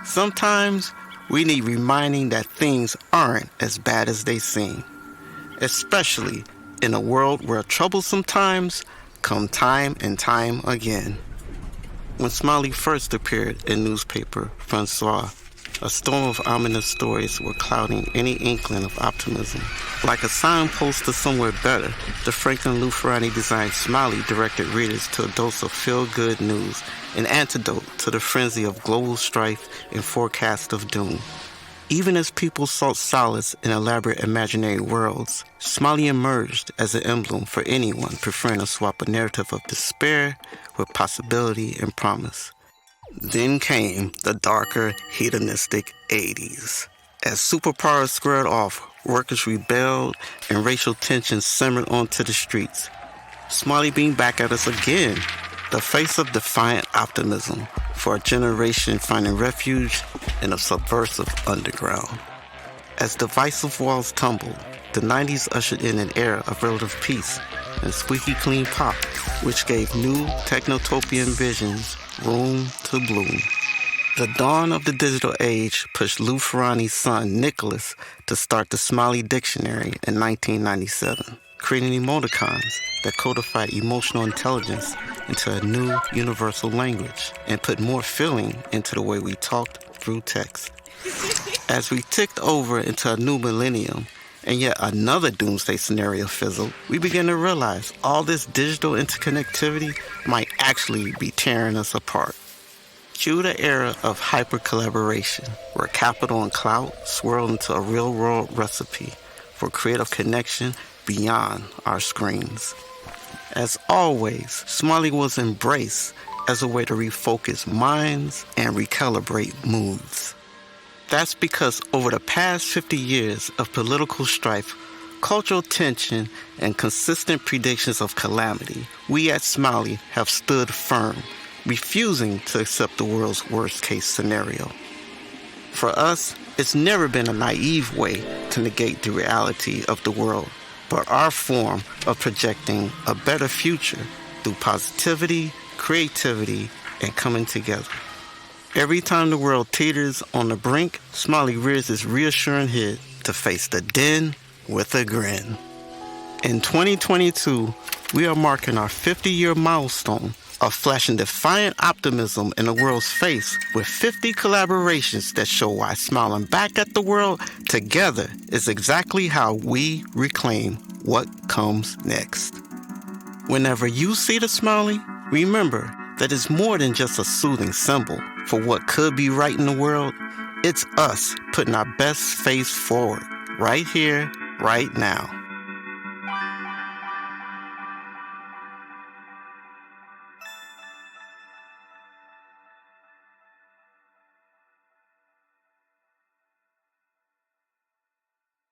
Sometimes we need reminding that things aren't as bad as they seem, especially in a world where troublesome times come time and time again. When Smiley first appeared in newspaper Francois, a storm of ominous stories were clouding any inkling of optimism. Like a signpost to somewhere better, the Franklin Luferani designed Smiley directed readers to a dose of feel-good news, an antidote to the frenzy of global strife and forecast of doom. Even as people sought solace in elaborate imaginary worlds, Smiley emerged as an emblem for anyone preferring to swap a narrative of despair with possibility and promise. Then came the darker, hedonistic 80s. As superpowers squared off, workers rebelled, and racial tensions simmered onto the streets. Smiley beamed back at us again, the face of defiant optimism for a generation finding refuge in a subversive underground. As divisive walls tumbled, the 90s ushered in an era of relative peace and squeaky clean pop, which gave new technotopian visions room to bloom. The dawn of the digital age pushed Lou Ferrani's son, Nicholas, to start the Smiley Dictionary in 1997, creating emoticons that codified emotional intelligence into a new universal language and put more feeling into the way we talked through text. As we ticked over into a new millennium, and yet another doomsday scenario fizzled, we began to realize all this digital interconnectivity might actually be tearing us apart. Cue the era of hyper-collaboration, where capital and clout swirl into a real-world recipe for creative connection beyond our screens. As always, Smiley was embraced as a way to refocus minds and recalibrate moods. That's because over the past 50 years of political strife, cultural tension, and consistent predictions of calamity, we at Smiley have stood firm, refusing to accept the world's worst-case scenario. For us, it's never been a naive way to negate the reality of the world, but our form of projecting a better future through positivity, creativity, and coming together. Every time the world teeters on the brink, Smiley rears his reassuring head to face the den with a grin. In 2022, we are marking our 50-year milestone of flashing defiant optimism in the world's face with 50 collaborations that show why smiling back at the world together is exactly how we reclaim what comes next. Whenever you see the Smiley, remember that it's more than just a soothing symbol for what could be right in the world. It's us putting our best face forward, right here, right now.